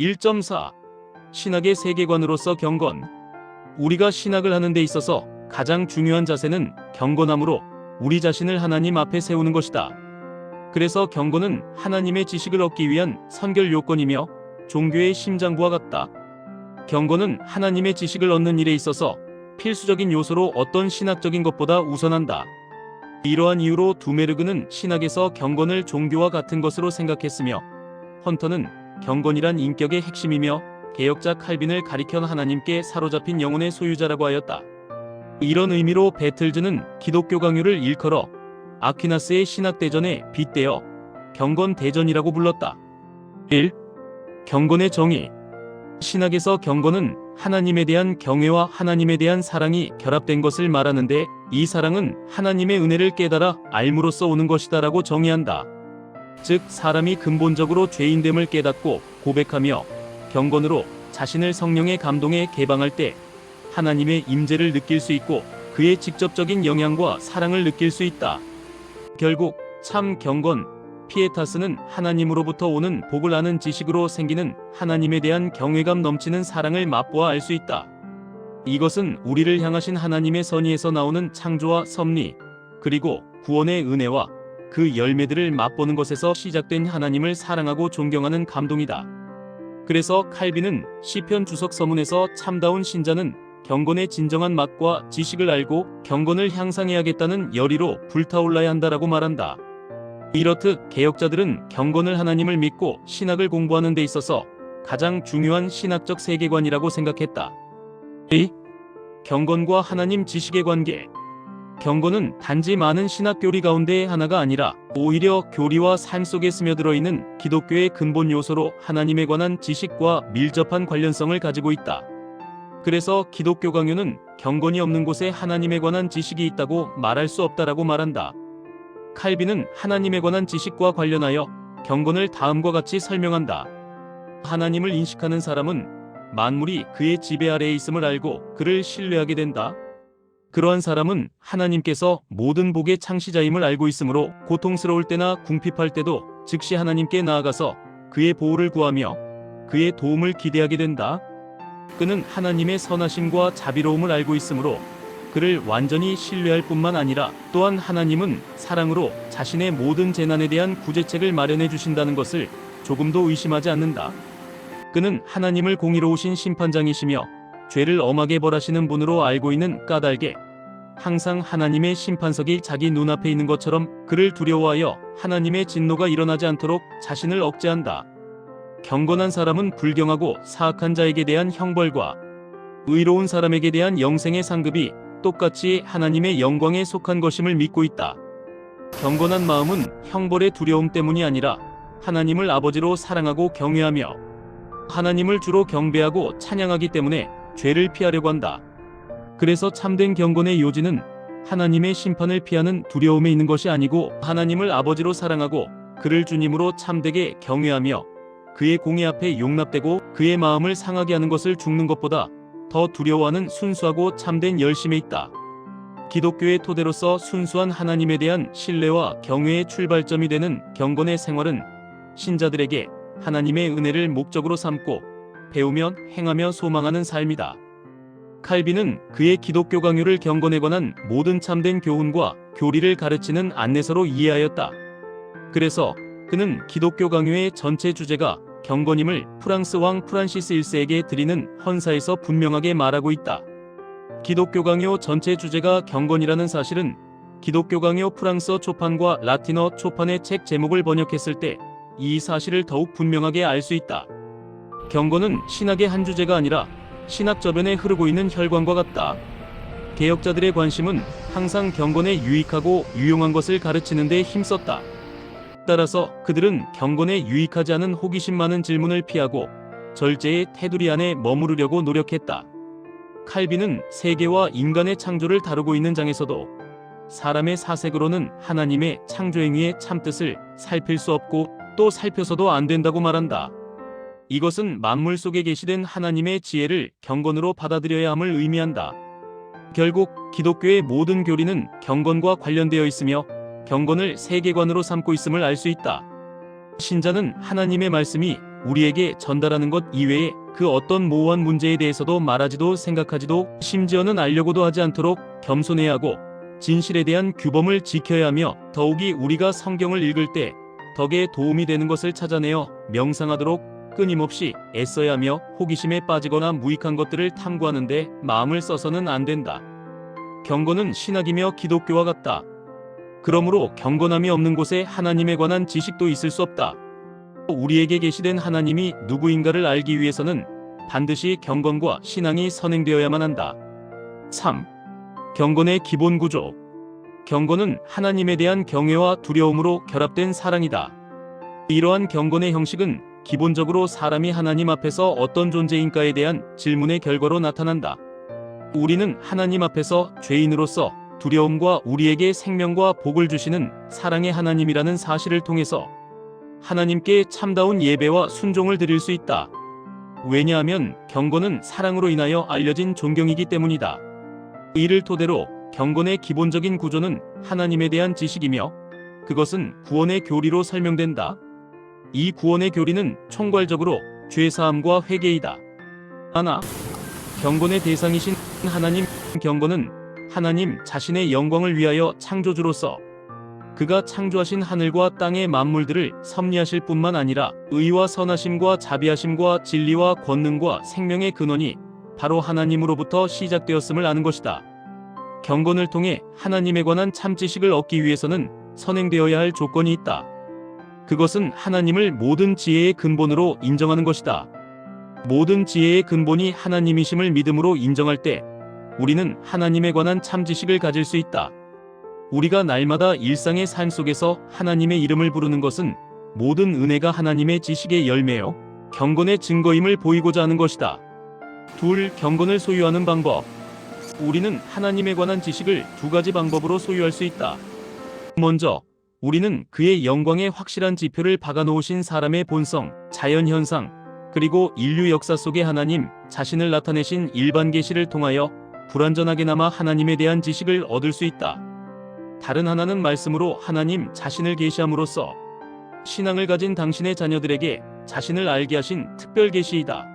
1.4. 신학의 세계관으로서 경건. 우리가 신학을 하는 데 있어서 가장 중요한 자세는 경건함으로 우리 자신을 하나님 앞에 세우는 것이다. 그래서 경건은 하나님의 지식을 얻기 위한 선결 요건이며 종교의 심장부와 같다. 경건은 하나님의 지식을 얻는 일에 있어서 필수적인 요소로 어떤 신학적인 것보다 우선한다. 이러한 이유로 두메르그는 신학에서 경건을 종교와 같은 것으로 생각했으며, 헌터는 경건이란 인격의 핵심이며 개혁자 칼빈을 가리켜 하나님께 사로잡힌 영혼의 소유자라고 하였다. 이런 의미로 베틀즈는 기독교 강요를 일컬어 아퀴나스의 신학대전에 빗대어 경건대전이라고 불렀다. 1. 경건의 정의. 신학에서 경건은 하나님에 대한 경외와 하나님에 대한 사랑이 결합된 것을 말하는데, 이 사랑은 하나님의 은혜를 깨달아 알므로써 오는 것이다 라고 정의한다. 즉 사람이 근본적으로 죄인됨을 깨닫고 고백하며 경건으로 자신을 성령의 감동에 개방할 때 하나님의 임재를 느낄 수 있고 그의 직접적인 영향과 사랑을 느낄 수 있다. 결국 참 경건, 피에타스는 하나님으로부터 오는 복을 아는 지식으로 생기는 하나님에 대한 경외감 넘치는 사랑을 맛보아 알 수 있다. 이것은 우리를 향하신 하나님의 선의에서 나오는 창조와 섭리, 그리고 구원의 은혜와 그 열매들을 맛보는 것에서 시작된 하나님을 사랑하고 존경하는 감동이다. 그래서 칼빈은 시편 주석 서문에서 참다운 신자는 경건의 진정한 맛과 지식을 알고 경건을 향상해야겠다는 열의로 불타올라야 한다라고 말한다. 이렇듯 개혁자들은 경건을 하나님을 믿고 신학을 공부하는 데 있어서 가장 중요한 신학적 세계관이라고 생각했다. 2. 경건과 하나님 지식의 관계. 경건은 단지 많은 신학 교리 가운데의 하나가 아니라 오히려 교리와 삶 속에 스며들어 있는 기독교의 근본 요소로 하나님에 관한 지식과 밀접한 관련성을 가지고 있다. 그래서 기독교 강요는 경건이 없는 곳에 하나님에 관한 지식이 있다고 말할 수 없다라고 말한다. 칼빈은 하나님에 관한 지식과 관련하여 경건을 다음과 같이 설명한다. 하나님을 인식하는 사람은 만물이 그의 지배 아래에 있음을 알고 그를 신뢰하게 된다. 그러한 사람은 하나님께서 모든 복의 창시자임을 알고 있으므로 고통스러울 때나 궁핍할 때도 즉시 하나님께 나아가서 그의 보호를 구하며 그의 도움을 기대하게 된다. 그는 하나님의 선하심과 자비로움을 알고 있으므로 그를 완전히 신뢰할 뿐만 아니라 또한 하나님은 사랑으로 자신의 모든 재난에 대한 구제책을 마련해 주신다는 것을 조금도 의심하지 않는다. 그는 하나님을 공의로우신 심판장이시며 죄를 엄하게 벌하시는 분으로 알고 있는 까닭에 항상 하나님의 심판석이 자기 눈앞에 있는 것처럼 그를 두려워하여 하나님의 진노가 일어나지 않도록 자신을 억제한다. 경건한 사람은 불경하고 사악한 자에게 대한 형벌과 의로운 사람에게 대한 영생의 상급이 똑같이 하나님의 영광에 속한 것임을 믿고 있다. 경건한 마음은 형벌의 두려움 때문이 아니라 하나님을 아버지로 사랑하고 경외하며 하나님을 주로 경배하고 찬양하기 때문에 죄를 피하려고 한다. 그래서 참된 경건의 요지는 하나님의 심판을 피하는 두려움에 있는 것이 아니고 하나님을 아버지로 사랑하고 그를 주님으로 참되게 경외하며 그의 공의 앞에 용납되고 그의 마음을 상하게 하는 것을 죽는 것보다 더 두려워하는 순수하고 참된 열심에 있다. 기독교의 토대로서 순수한 하나님에 대한 신뢰와 경외의 출발점이 되는 경건의 생활은 신자들에게 하나님의 은혜를 목적으로 삼고 배우며 행하며 소망하는 삶이다. 칼빈은 그의 기독교 강요를 경건에 관한 모든 참된 교훈과 교리를 가르치는 안내서로 이해하였다. 그래서 그는 기독교 강요의 전체 주제가 경건임을 프랑스 왕 프란시스 1세에게 드리는 헌사에서 분명하게 말하고 있다. 기독교 강요 전체 주제가 경건이라는 사실은 기독교 강요 프랑스어 초판과 라틴어 초판의 책 제목을 번역했을 때 이 사실을 더욱 분명하게 알 수 있다. 경건은 신학의 한 주제가 아니라 신학 저변에 흐르고 있는 혈관과 같다. 개혁자들의 관심은 항상 경건에 유익하고 유용한 것을 가르치는 데 힘썼다. 따라서 그들은 경건에 유익하지 않은 호기심 많은 질문을 피하고 절제의 테두리 안에 머무르려고 노력했다. 칼빈은 세계와 인간의 창조를 다루고 있는 장에서도 사람의 사색으로는 하나님의 창조행위의 참뜻을 살필 수 없고 또 살펴서도 안 된다고 말한다. 이것은 만물 속에 계시된 하나님의 지혜를 경건으로 받아들여야 함을 의미한다. 결국 기독교의 모든 교리는 경건과 관련되어 있으며 경건을 세계관으로 삼고 있음을 알 수 있다. 신자는 하나님의 말씀이 우리에게 전달하는 것 이외에 그 어떤 모호한 문제에 대해서도 말하지도 생각하지도 심지어는 알려고도 하지 않도록 겸손해야 하고 진실에 대한 규범을 지켜야 하며 더욱이 우리가 성경을 읽을 때 덕에 도움이 되는 것을 찾아내어 명상하도록 끊임없이 애써야 하며 호기심에 빠지거나 무익한 것들을 탐구하는데 마음을 써서는 안 된다. 경건은 신학이며 기독교와 같다. 그러므로 경건함이 없는 곳에 하나님에 관한 지식도 있을 수 없다. 우리에게 계시된 하나님이 누구인가를 알기 위해서는 반드시 경건과 신앙이 선행되어야만 한다. 3. 경건의 기본 구조. 경건은 하나님에 대한 경외와 두려움으로 결합된 사랑이다. 이러한 경건의 형식은 기본적으로 사람이 하나님 앞에서 어떤 존재인가에 대한 질문의 결과로 나타난다. 우리는 하나님 앞에서 죄인으로서 두려움과 우리에게 생명과 복을 주시는 사랑의 하나님이라는 사실을 통해서 하나님께 참다운 예배와 순종을 드릴 수 있다. 왜냐하면 경건은 사랑으로 인하여 알려진 존경이기 때문이다. 이를 토대로 경건의 기본적인 구조는 하나님에 대한 지식이며 그것은 구원의 교리로 설명된다. 이 구원의 교리는 총괄적으로 죄사함과 회개이다. 하나, 경건의 대상이신 하나님. 경건은 하나님 자신의 영광을 위하여 창조주로서 그가 창조하신 하늘과 땅의 만물들을 섭리하실 뿐만 아니라 의와 선하심과 자비하심과 진리와 권능과 생명의 근원이 바로 하나님으로부터 시작되었음을 아는 것이다. 경건을 통해 하나님에 관한 참지식을 얻기 위해서는 선행되어야 할 조건이 있다. 그것은 하나님을 모든 지혜의 근본으로 인정하는 것이다. 모든 지혜의 근본이 하나님이심을 믿음으로 인정할 때 우리는 하나님에 관한 참지식을 가질 수 있다. 우리가 날마다 일상의 삶 속에서 하나님의 이름을 부르는 것은 모든 은혜가 하나님의 지식의 열매요 경건의 증거임을 보이고자 하는 것이다. 2. 경건을 소유하는 방법. 우리는 하나님에 관한 지식을 두 가지 방법으로 소유할 수 있다. 먼저 우리는 그의 영광의 확실한 지표를 박아놓으신 사람의 본성, 자연현상, 그리고 인류 역사 속에 하나님 자신을 나타내신 일반 계시를 통하여 불완전하게나마 하나님에 대한 지식을 얻을 수 있다. 다른 하나는 말씀으로 하나님 자신을 계시함으로써 신앙을 가진 당신의 자녀들에게 자신을 알게 하신 특별 계시이다.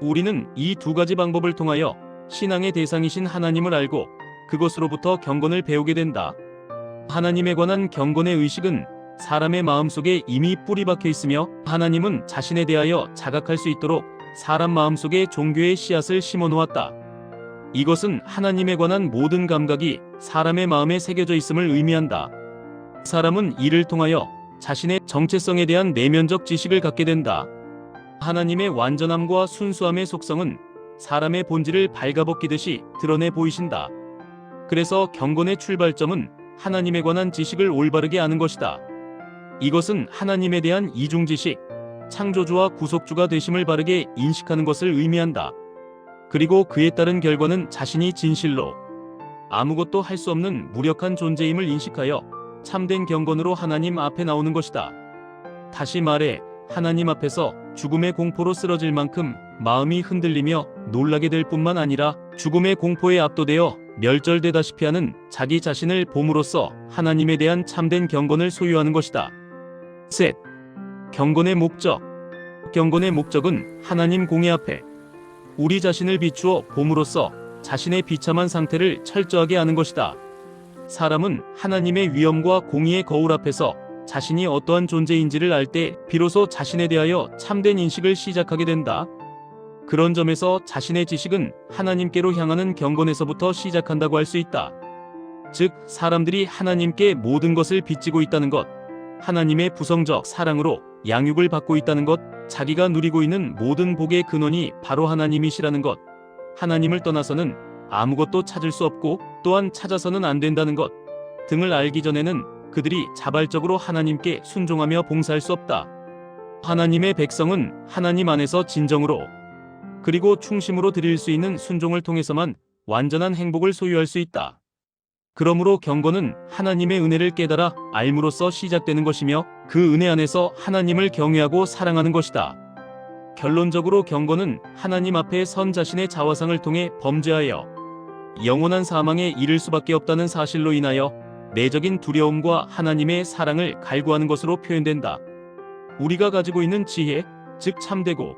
우리는 이 두 가지 방법을 통하여 신앙의 대상이신 하나님을 알고 그것으로부터 경건을 배우게 된다. 하나님에 관한 경건의 의식은 사람의 마음속에 이미 뿌리 박혀 있으며 하나님은 자신에 대하여 자각할 수 있도록 사람 마음속에 종교의 씨앗을 심어 놓았다. 이것은 하나님에 관한 모든 감각이 사람의 마음에 새겨져 있음을 의미한다. 사람은 이를 통하여 자신의 정체성에 대한 내면적 지식을 갖게 된다. 하나님의 완전함과 순수함의 속성은 사람의 본질을 발가벗기듯이 드러내 보이신다. 그래서 경건의 출발점은 하나님에 관한 지식을 올바르게 아는 것이다. 이것은 하나님에 대한 이중지식, 창조주와 구속주가 되심을 바르게 인식하는 것을 의미한다. 그리고 그에 따른 결과는 자신이 진실로 아무것도 할 수 없는 무력한 존재임을 인식하여 참된 경건으로 하나님 앞에 나오는 것이다. 다시 말해 하나님 앞에서 죽음의 공포로 쓰러질 만큼 마음이 흔들리며 놀라게 될 뿐만 아니라 죽음의 공포에 압도되어 멸절되다시피 하는 자기 자신을 봄으로써 하나님에 대한 참된 경건을 소유하는 것이다. 셋. 경건의 목적. 경건의 목적은 하나님 공의 앞에 우리 자신을 비추어 봄으로써 자신의 비참한 상태를 철저하게 아는 것이다. 사람은 하나님의 위엄과 공의의 거울 앞에서 자신이 어떠한 존재인지를 알 때 비로소 자신에 대하여 참된 인식을 시작하게 된다. 그런 점에서 자신의 지식은 하나님께로 향하는 경건에서부터 시작한다고 할 수 있다. 즉, 사람들이 하나님께 모든 것을 빚지고 있다는 것, 하나님의 부성적 사랑으로 양육을 받고 있다는 것, 자기가 누리고 있는 모든 복의 근원이 바로 하나님이시라는 것, 하나님을 떠나서는 아무것도 찾을 수 없고 또한 찾아서는 안 된다는 것 등을 알기 전에는 그들이 자발적으로 하나님께 순종하며 봉사할 수 없다. 하나님의 백성은 하나님 안에서 진정으로 그리고 충심으로 드릴 수 있는 순종을 통해서만 완전한 행복을 소유할 수 있다. 그러므로 경건은 하나님의 은혜를 깨달아 알므로써 시작되는 것이며 그 은혜 안에서 하나님을 경외하고 사랑하는 것이다. 결론적으로 경건은 하나님 앞에 선 자신의 자화상을 통해 범죄하여 영원한 사망에 이를 수밖에 없다는 사실로 인하여 내적인 두려움과 하나님의 사랑을 갈구하는 것으로 표현된다. 우리가 가지고 있는 지혜, 즉 참되고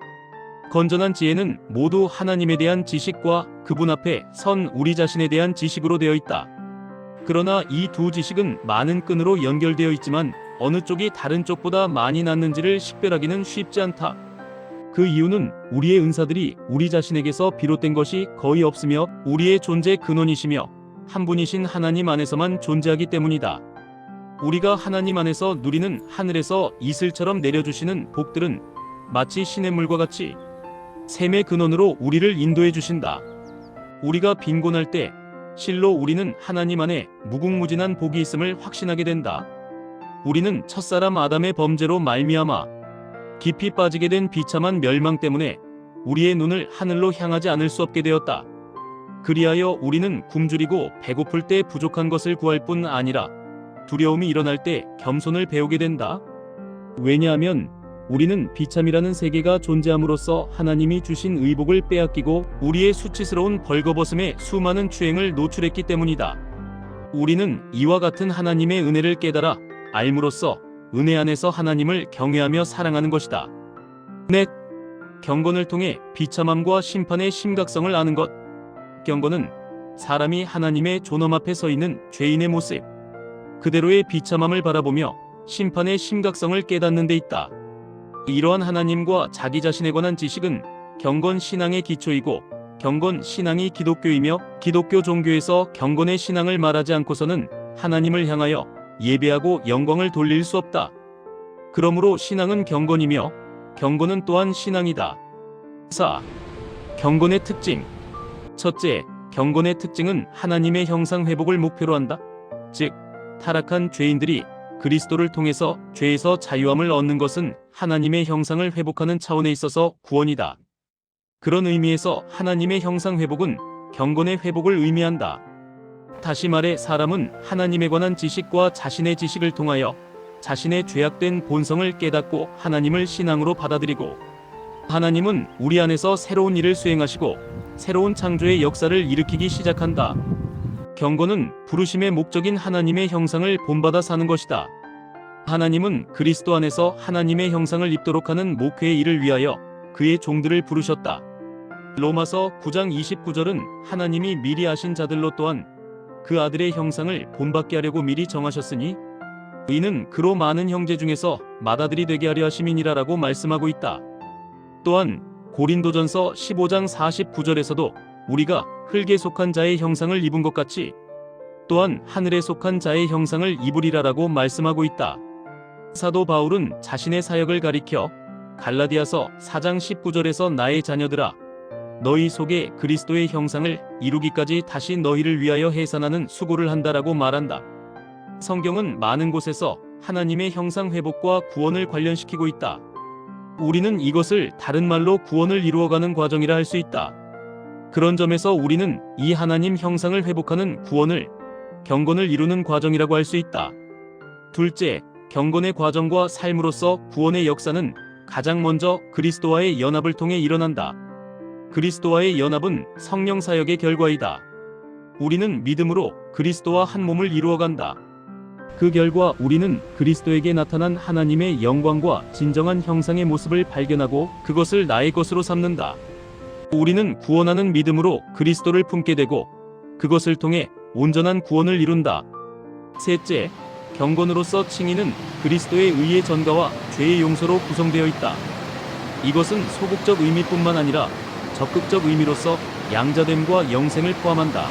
건전한 지혜는 모두 하나님에 대한 지식과 그분 앞에 선 우리 자신에 대한 지식으로 되어 있다. 그러나 이 두 지식은 많은 끈으로 연결되어 있지만 어느 쪽이 다른 쪽보다 많이 낫는지를 식별하기는 쉽지 않다. 그 이유는 우리의 은사들이 우리 자신에게서 비롯된 것이 거의 없으며 우리의 존재 근원이시며 한 분이신 하나님 안에서만 존재하기 때문이다. 우리가 하나님 안에서 누리는 하늘에서 이슬처럼 내려주시는 복들은 마치 시냇물과 같이 샘의 근원으로 우리를 인도해 주신다. 우리가 빈곤할 때 실로 우리는 하나님 안에 무궁무진한 복이 있음을 확신하게 된다. 우리는 첫사람 아담의 범죄로 말미암아 깊이 빠지게 된 비참한 멸망 때문에 우리의 눈을 하늘로 향하지 않을 수 없게 되었다. 그리하여 우리는 굶주리고 배고플 때 부족한 것을 구할 뿐 아니라 두려움이 일어날 때 겸손을 배우게 된다. 왜냐하면 우리는 비참이라는 세계가 존재함으로써 하나님이 주신 의복을 빼앗기고 우리의 수치스러운 벌거벗음에 수많은 추행을 노출했기 때문이다. 우리는 이와 같은 하나님의 은혜를 깨달아 알므로써 은혜 안에서 하나님을 경외하며 사랑하는 것이다. 넷, 경건을 통해 비참함과 심판의 심각성을 아는 것. 경건은 사람이 하나님의 존엄 앞에 서 있는 죄인의 모습, 그대로의 비참함을 바라보며 심판의 심각성을 깨닫는 데 있다. 이러한 하나님과 자기 자신에 관한 지식은 경건 신앙의 기초이고 경건 신앙이 기독교이며 기독교 종교에서 경건의 신앙을 말하지 않고서는 하나님을 향하여 예배하고 영광을 돌릴 수 없다. 그러므로 신앙은 경건이며 경건은 또한 신앙이다. 4. 경건의 특징. 첫째, 경건의 특징은 하나님의 형상 회복을 목표로 한다. 즉, 타락한 죄인들이 그리스도를 통해서 죄에서 자유함을 얻는 것은 하나님의 형상을 회복하는 차원에 있어서 구원이다. 그런 의미에서 하나님의 형상 회복은 경건의 회복을 의미한다. 다시 말해 사람은 하나님에 관한 지식과 자신의 지식을 통하여 자신의 죄악된 본성을 깨닫고 하나님을 신앙으로 받아들이고 하나님은 우리 안에서 새로운 일을 수행하시고 새로운 창조의 역사를 일으키기 시작한다. 경건은 부르심의 목적인 하나님의 형상을 본받아 사는 것이다. 하나님은 그리스도 안에서 하나님의 형상을 입도록 하는 목회의 일을 위하여 그의 종들을 부르셨다. 로마서 9장 29절은 하나님이 미리 아신 자들로 또한 그 아들의 형상을 본받게 하려고 미리 정하셨으니 이는 그로 많은 형제 중에서 맏아들이 되게 하려 하심이니라라고 말씀하고 있다. 또한 고린도전서 15장 49절에서도 우리가 흙에 속한 자의 형상을 입은 것 같이 또한 하늘에 속한 자의 형상을 입으리라라고 말씀하고 있다. 사도 바울은 자신의 사역을 가리켜 갈라디아서 4장 19절에서 나의 자녀들아 너희 속에 그리스도의 형상을 이루기까지 다시 너희를 위하여 해산하는 수고를 한다라고 말한다. 성경은 많은 곳에서 하나님의 형상 회복과 구원을 관련시키고 있다. 우리는 이것을 다른 말로 구원을 이루어가는 과정이라 할 수 있다. 그런 점에서 우리는 이 하나님 형상을 회복하는 구원을 경건을 이루는 과정이라고 할 수 있다. 둘째, 경건의 과정과 삶으로서 구원의 역사는 가장 먼저 그리스도와의 연합을 통해 일어난다. 그리스도와의 연합은 성령 사역의 결과이다. 우리는 믿음으로 그리스도와 한 몸을 이루어간다. 그 결과 우리는 그리스도에게 나타난 하나님의 영광과 진정한 형상의 모습을 발견하고 그것을 나의 것으로 삼는다. 우리는 구원하는 믿음으로 그리스도를 품게 되고 그것을 통해 온전한 구원을 이룬다. 셋째, 경건으로서 칭의는 그리스도의 의의 전가와 죄의 용서로 구성되어 있다. 이것은 소극적 의미뿐만 아니라 적극적 의미로서 양자됨과 영생을 포함한다.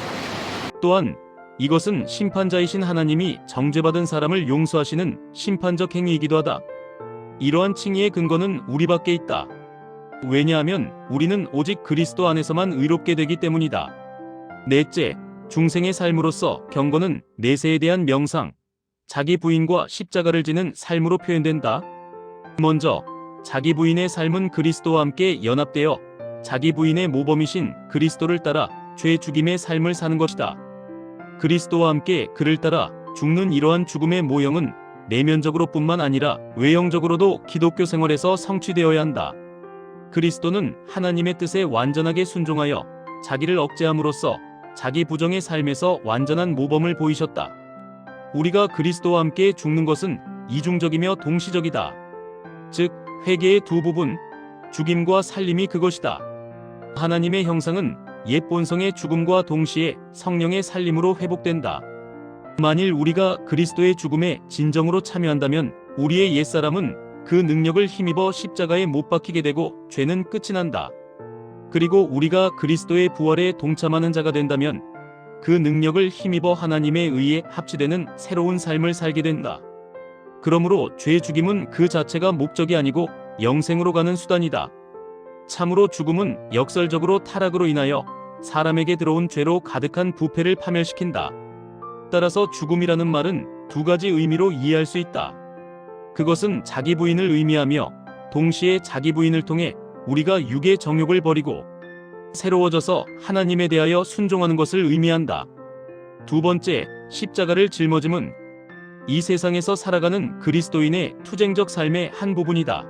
또한 이것은 심판자이신 하나님이 정죄받은 사람을 용서하시는 심판적 행위이기도 하다. 이러한 칭의의 근거는 우리밖에 있다. 왜냐하면 우리는 오직 그리스도 안에서만 의롭게 되기 때문이다. 넷째, 중생의 삶으로서 경건은 내세에 대한 명상, 자기 부인과 십자가를 지는 삶으로 표현된다. 먼저 자기 부인의 삶은 그리스도와 함께 연합되어 자기 부인의 모범이신 그리스도를 따라 죄 죽임의 삶을 사는 것이다. 그리스도와 함께 그를 따라 죽는 이러한 죽음의 모형은 내면적으로 뿐만 아니라 외형적으로도 기독교 생활에서 성취되어야 한다. 그리스도는 하나님의 뜻에 완전하게 순종하여 자기를 억제함으로써 자기 부정의 삶에서 완전한 모범을 보이셨다. 우리가 그리스도와 함께 죽는 것은 이중적이며 동시적이다. 즉 회개의 두 부분, 죽임과 살림이 그것이다. 하나님의 형상은 옛 본성의 죽음과 동시에 성령의 살림으로 회복된다. 만일 우리가 그리스도의 죽음에 진정으로 참여한다면 우리의 옛사람은 그 능력을 힘입어 십자가에 못 박히게 되고 죄는 끝이 난다. 그리고 우리가 그리스도의 부활에 동참하는 자가 된다면 그 능력을 힘입어 하나님에 의해 합치되는 새로운 삶을 살게 된다. 그러므로 죄 죽임은 그 자체가 목적이 아니고 영생으로 가는 수단이다. 참으로 죽음은 역설적으로 타락으로 인하여 사람에게 들어온 죄로 가득한 부패를 파멸시킨다. 따라서 죽음이라는 말은 두 가지 의미로 이해할 수 있다. 그것은 자기 부인을 의미하며 동시에 자기 부인을 통해 우리가 육의 정욕을 버리고 새로워져서 하나님에 대하여 순종하는 것을 의미한다. 두 번째, 십자가를 짊어짐은 이 세상에서 살아가는 그리스도인의 투쟁적 삶의 한 부분이다.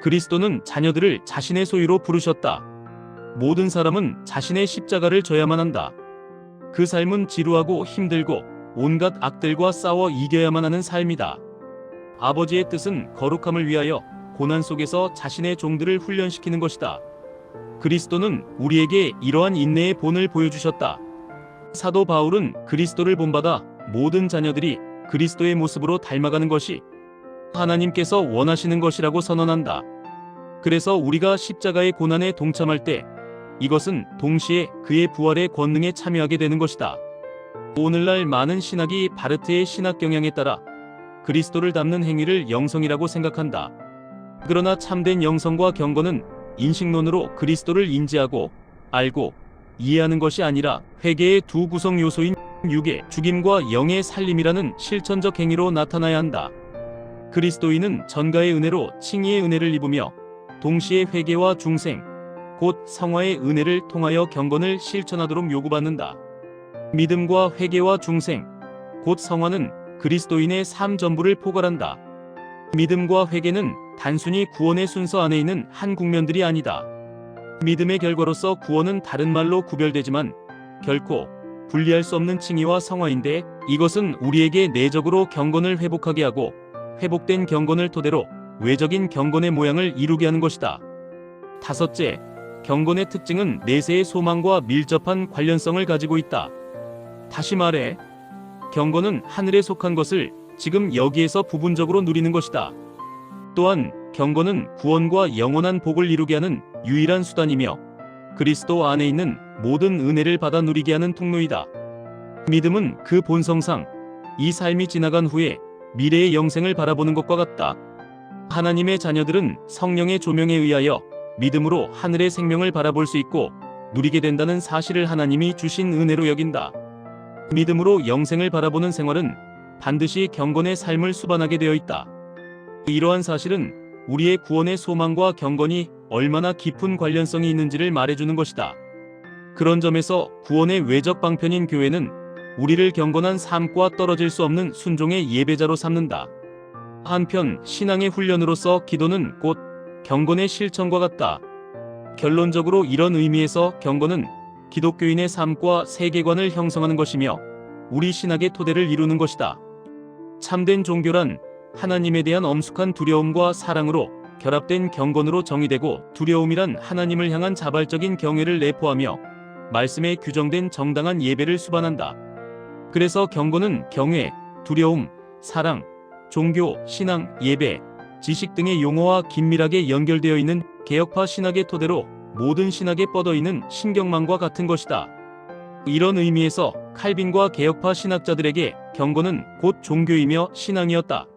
그리스도는 자녀들을 자신의 소유로 부르셨다. 모든 사람은 자신의 십자가를 져야만 한다. 그 삶은 지루하고 힘들고 온갖 악들과 싸워 이겨야만 하는 삶이다. 아버지의 뜻은 거룩함을 위하여 고난 속에서 자신의 종들을 훈련시키는 것이다. 그리스도는 우리에게 이러한 인내의 본을 보여주셨다. 사도 바울은 그리스도를 본받아 모든 자녀들이 그리스도의 모습으로 닮아가는 것이 하나님께서 원하시는 것이라고 선언한다. 그래서 우리가 십자가의 고난에 동참할 때 이것은 동시에 그의 부활의 권능에 참여하게 되는 것이다. 오늘날 많은 신학이 바르트의 신학 경향에 따라 그리스도를 닮는 행위를 영성이라고 생각한다. 그러나 참된 영성과 경건은 인식론으로 그리스도를 인지하고 알고 이해하는 것이 아니라 회개의 두 구성 요소인 육의 죽임과 영의 살림이라는 실천적 행위로 나타나야 한다. 그리스도인은 전가의 은혜로 칭의의 은혜를 입으며 동시에 회개와 중생, 곧 성화의 은혜를 통하여 경건을 실천하도록 요구받는다. 믿음과 회개와 중생, 곧 성화는 그리스도인의 삶 전부를 포괄한다. 믿음과 회개는 단순히 구원의 순서 안에 있는 한 국면들이 아니다. 믿음의 결과로서 구원은 다른 말로 구별되지만 결코 분리할 수 없는 칭의와 성화인데 이것은 우리에게 내적으로 경건을 회복하게 하고 회복된 경건을 토대로 외적인 경건의 모양을 이루게 하는 것이다. 다섯째, 경건의 특징은 내세의 소망과 밀접한 관련성을 가지고 있다. 다시 말해, 경건은 하늘에 속한 것을 지금 여기에서 부분적으로 누리는 것이다. 또한 경건은 구원과 영원한 복을 이루게 하는 유일한 수단이며 그리스도 안에 있는 모든 은혜를 받아 누리게 하는 통로이다. 믿음은 그 본성상 이 삶이 지나간 후에 미래의 영생을 바라보는 것과 같다. 하나님의 자녀들은 성령의 조명에 의하여 믿음으로 하늘의 생명을 바라볼 수 있고 누리게 된다는 사실을 하나님이 주신 은혜로 여긴다. 믿음으로 영생을 바라보는 생활은 반드시 경건의 삶을 수반하게 되어 있다. 이러한 사실은 우리의 구원의 소망과 경건이 얼마나 깊은 관련성이 있는지를 말해주는 것이다. 그런 점에서 구원의 외적 방편인 교회는 우리를 경건한 삶과 떨어질 수 없는 순종의 예배자로 삼는다. 한편 신앙의 훈련으로서 기도는 곧 경건의 실천과 같다. 결론적으로 이런 의미에서 경건은 기독교인의 삶과 세계관을 형성하는 것이며 우리 신학의 토대를 이루는 것이다. 참된 종교란 하나님에 대한 엄숙한 두려움과 사랑으로 결합된 경건으로 정의되고 두려움이란 하나님을 향한 자발적인 경외를 내포하며 말씀에 규정된 정당한 예배를 수반한다. 그래서 경건은 경외, 두려움, 사랑, 종교, 신앙, 예배, 지식 등의 용어와 긴밀하게 연결되어 있는 개혁파 신학의 토대로 모든 신학에 뻗어있는 신경망과 같은 것이다. 이런 의미에서 칼빈과 개혁파 신학자들에게 경건은 곧 종교이며 신앙이었다.